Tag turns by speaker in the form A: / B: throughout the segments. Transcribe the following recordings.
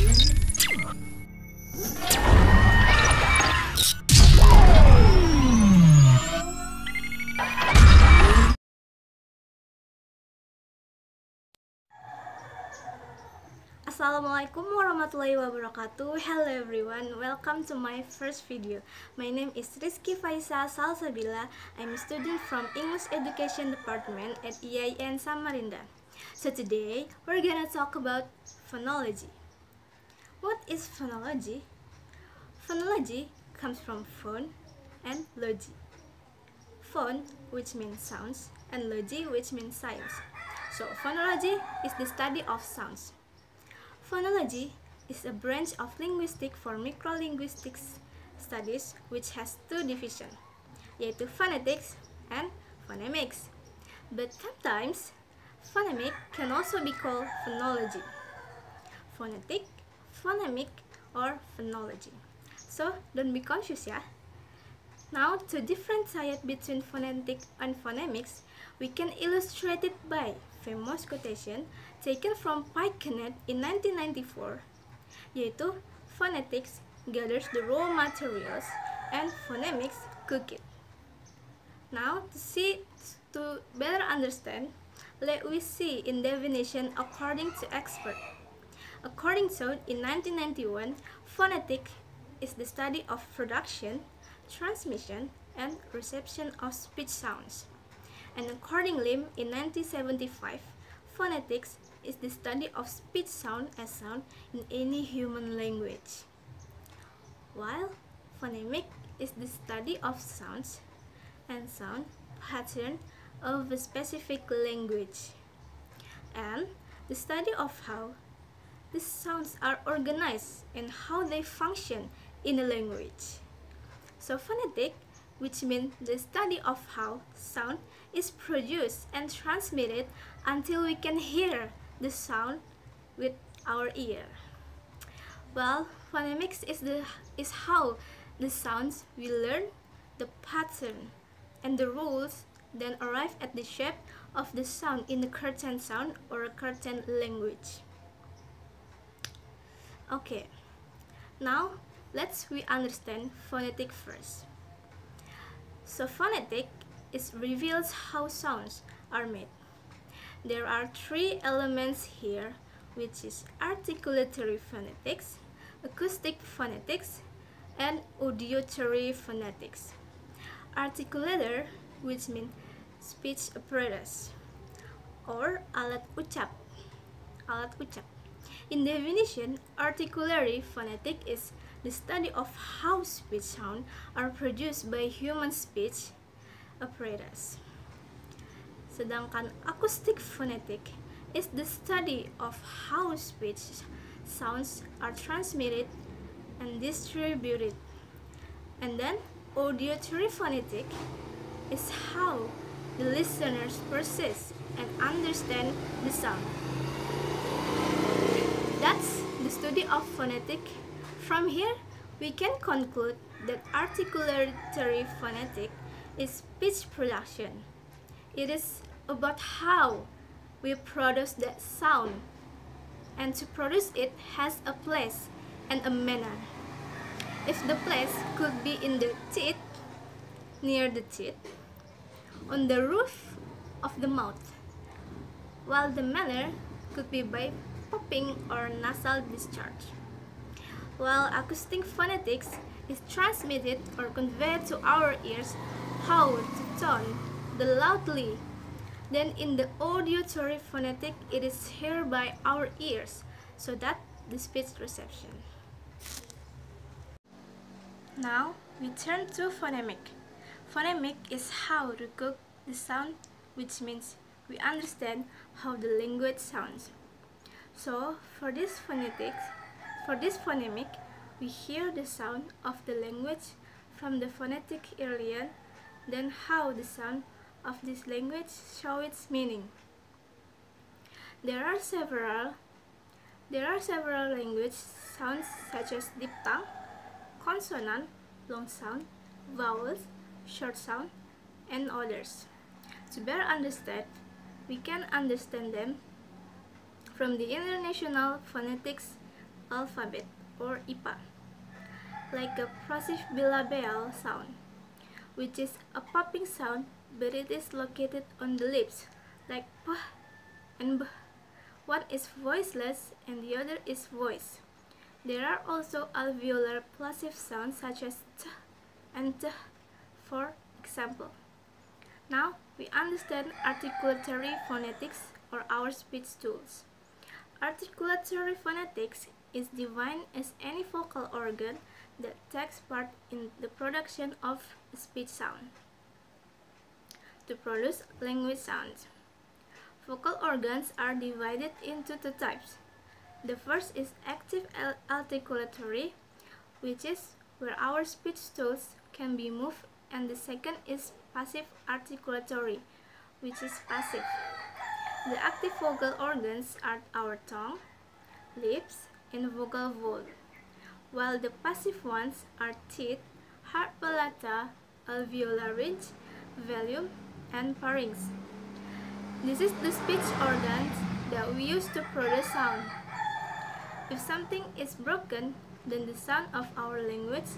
A: Assalamu'alaikum warahmatullahi wabarakatuh. Hello everyone, welcome to my first video. My name is Risqi Faisa Salsabila. I'm a student from English Education Department at EIN Samarinda. So today, we're gonna talk about phonology. What is phonology? Phonology comes from phone and logy. Phone, which means sounds, and logy, which means science. So phonology is the study of sounds. Phonology is a branch of linguistics for microlinguistics studies which has two divisions, yaitu phonetics and phonemics. But sometimes, phonemic can also be called phonology, phonetic, phonemic, or phonology. So don't be confused, yeah? Now, to differentiate between phonetic and phonemics, we can illustrate it by famous quotation taken from Pycanet in 1994, yaitu phonetics gathers the raw materials and phonemics cook it. Now, to better understand, let we see in definition according to expert. According to, in 1991, phonetic is the study of production, transmission, and reception of speech sounds. And accordingly, in 1975, phonetics is the study of speech sound as sound in any human language, while phonemic is the study of sounds and sound pattern of a specific language, and the study of how these sounds are organized and how they function in a language. So phonetic, which means the study of how sound is produced and transmitted until we can hear the sound with our ear. Well, phonemics is how the sounds we learn, the pattern, and the rules then arrive at the shape of the sound in the curtain sound or a curtain language. Okay, now we understand phonetic first. So phonetic reveals how sounds are made. There are three elements here, which is articulatory phonetics, acoustic phonetics, and auditory phonetics. Articulator, which means speech apparatus, or alat ucap. In definition, articulatory phonetic is the study of how speech sounds are produced by human speech apparatus. Sedangkan acoustic phonetic is the study of how speech sounds are transmitted and distributed. And then auditory phonetic is how the listeners perceive and understand the sound. That's the study of phonetic. From here, we can conclude that articulatory phonetic is speech production. It is about how we produce that sound, and to produce it has a place and a manner. If the place could be in the teeth, near the teeth, on the roof of the mouth, while the manner could be by popping or nasal discharge. While acoustic phonetics is transmitted or conveyed to our ears how to tone the loudly. Then in the auditory phonetic, it is heard by our ears, so that the speech reception. Now we turn to phonemic. Phonemic is how to cook the sound, which means we understand how the language sounds. So for this phonemic, we hear the sound of the language from the phonetic earlier, then how the sound of this language show its meaning. There are several language sounds such as diphthong, consonant, long sound, vowels, short sound, and others. To better understand, we can understand them from the International Phonetics alphabet or IPA, like a plosive bilabial sound, which is a popping sound but it is located on the lips, like p and b. One is voiceless and the other is voice. There are also alveolar plosive sounds such as t and t, for example. Now we understand articulatory phonetics or our speech tools. Articulatory phonetics is defined as any vocal organ that takes part in the production of a speech sound. To produce language sounds, vocal organs are divided into two types. The first is active articulatory, which is where our speech tools can be moved, and the second is passive articulatory, which is passive. The active vocal organs are our tongue, lips, and vocal vault, while the passive ones are teeth, hard palata, alveolar ridge, velum, and pharynx. This is the speech organs that we use to produce sound. If something is broken, then the sound of our language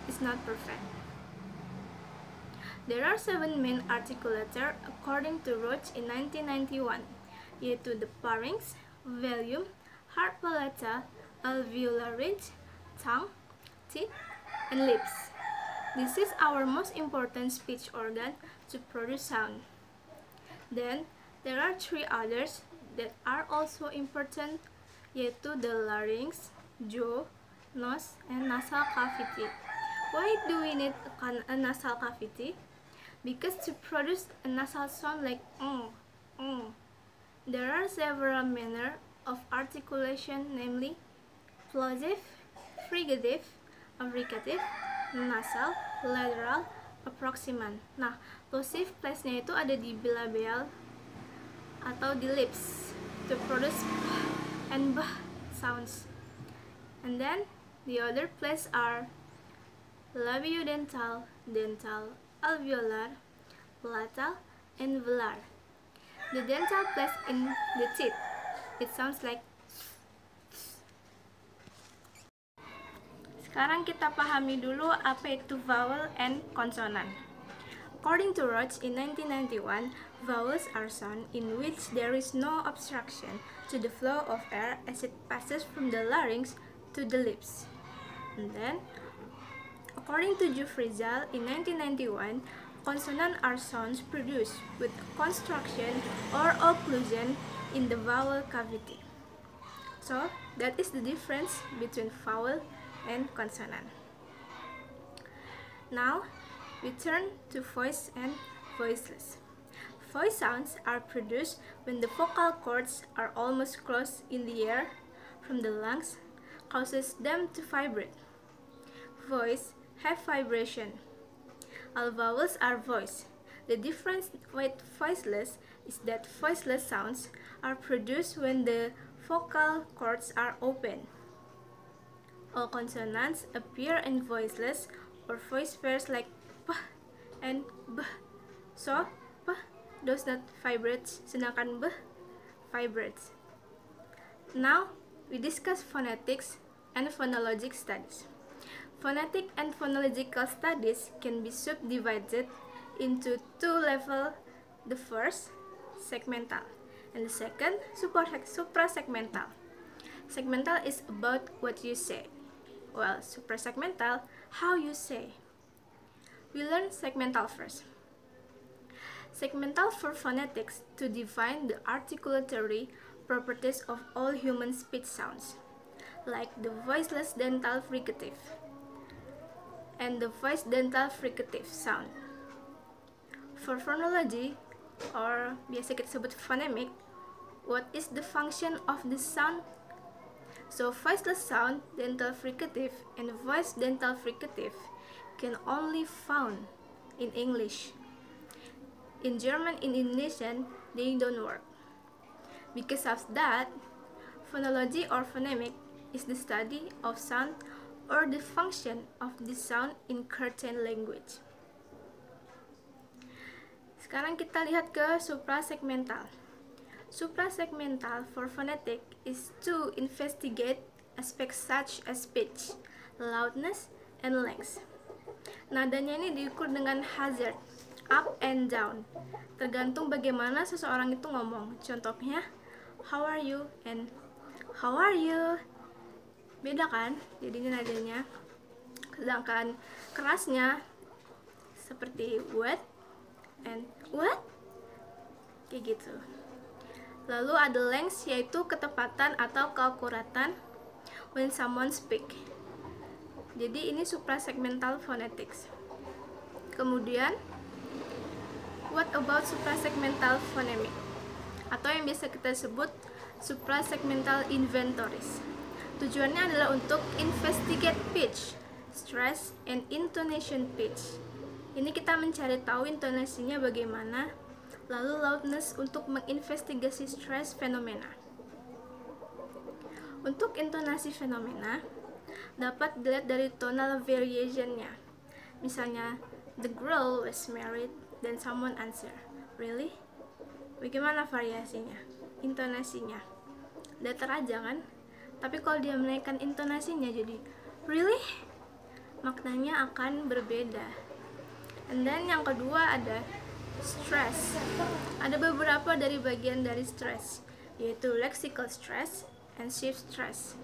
A: is not perfect. There are 7 main articulators according to Roach in 1991, yaitu the pharynx, velum, hard palata, alveolar ridge, tongue, teeth, and lips. This is our most important speech organ to produce sound. Then, there are 3 others that are also important, yaitu the larynx, jaw, nose, and nasal cavity. Why do we need a nasal cavity? Because to produce a nasal sound like there are several manners of articulation, namely plosive, fricative, affricative, nasal, lateral, approximant. Nah, plosive place-nya itu ada di bilabial atau di lips to produce and b sounds. And then the other place are labiodental, dental, alveolar, palatal, and velar. The dental place in the teeth. It sounds like. Sekarang kita pahami dulu apa itu vowel and consonant. According to Roach in 1991, vowels are sounds in which there is no obstruction to the flow of air as it passes from the larynx to the lips. And then, according to Jufrizal in 1991, consonants are sounds produced with construction or occlusion in the vowel cavity. So, that is the difference between vowel and consonant. Now, we turn to voice and voiceless. Voice sounds are produced when the vocal cords are almost close in the air from the lungs, causes them to vibrate. Voice have vibration. All vowels are voiced. The difference with voiceless is that voiceless sounds are produced when the vocal cords are open. All consonants appear in voiceless or voice pairs like p and b. So, p does not vibrate, sedangkan b vibrates. Now, we discuss phonetics and phonologic studies. Phonetic and phonological studies can be subdivided into 2 levels. The first, segmental, and the second, suprasegmental. Segmental is about what you say, while suprasegmental, how you say. We learn segmental first. Segmental for phonetics to define the articulatory properties of all human speech sounds, like the voiceless dental fricative and the voice dental fricative sound. For phonology, or biasa kita sebut phonemic, what is the function of the sound? So voiceless sound, dental fricative, and voice dental fricative can only found in English. In German and Indonesian, they don't work. Because of that, phonology or phonemic is the study of sound or the function of the sound in certain language. Sekarang kita lihat ke suprasegmental. Suprasegmental for phonetic is to investigate aspects such as pitch, loudness, and length. Nadanya ini diukur dengan hazard, up and down, tergantung bagaimana seseorang itu ngomong. Contohnya, how are you and how are you. Beda kan jadinya nadanya. Sedangkan kerasnya seperti what and what, kayak gitu. Lalu ada length, yaitu ketepatan atau keakuratan when someone speak. Jadi ini suprasegmental phonetics. Kemudian what about suprasegmental phonemic, atau yang biasa kita sebut suprasegmental inventories. Tujuannya adalah untuk investigate pitch, stress, and intonation pitch. Ini kita mencari tahu intonasinya bagaimana. Lalu loudness untuk menginvestigasi stress fenomena. Untuk intonasi fenomena dapat dilihat dari tonal variation-nya. Misalnya, the girl was married, then someone answer, really? Bagaimana variasinya? Intonasinya datar aja kan? Tapi kalau dia menaikkan intonasinya jadi really, maknanya akan berbeda. And then yang kedua ada stress. Ada beberapa dari bagian dari stress, yaitu lexical stress and shift stress.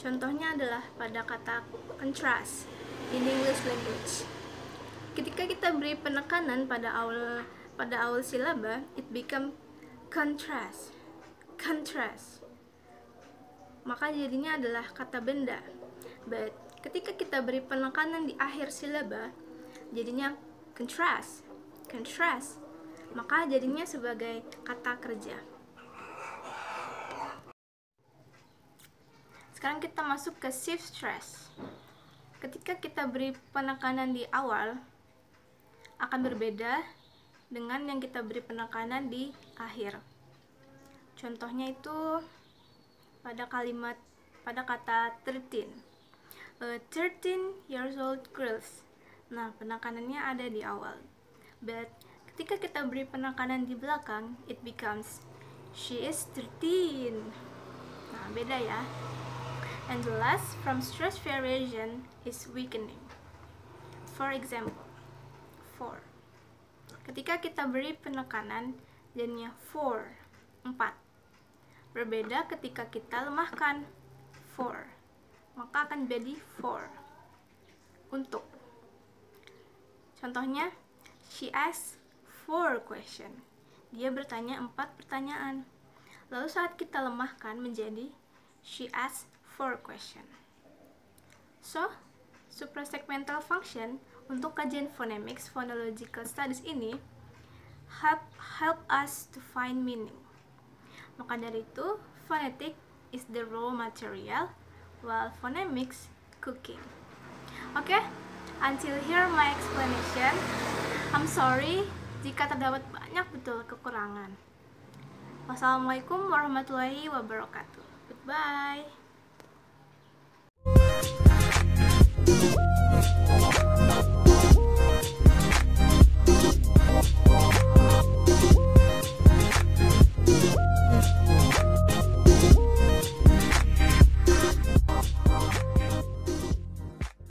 A: Contohnya adalah pada kata contrast in English language. Ketika kita beri penekanan pada awal silaba, it become contrast. Maka jadinya adalah kata benda. But ketika kita beri penekanan di akhir silaba, jadinya contrast, maka jadinya sebagai kata kerja. Sekarang kita masuk ke shift stress. Ketika kita beri penekanan di awal, akan berbeda dengan yang kita beri penekanan di akhir. Contohnya itu pada kata 13. 13 years old girls. Nah, penekanannya ada di awal. But ketika kita beri penekanan di belakang, it becomes she is 13. Nah, beda ya. And the last from stress variation is weakening. For example, 4. Ketika kita beri penekanan, jadinya 4. Berbeda ketika kita lemahkan 4, maka akan jadi 4. Untuk. Contohnya, she asked 4 questions. Dia bertanya 4 pertanyaan. Lalu saat kita lemahkan menjadi she asked 4 questions. So, suprasegmental function untuk kajian phonemics, phonological studies ini help us to find meaning. Maka dari itu, phonetic is the raw material, while phonemics cooking. Okay, until here my explanation. I'm sorry jika terdapat banyak betul kekurangan. Wassalamualaikum warahmatullahi wabarakatuh. Goodbye.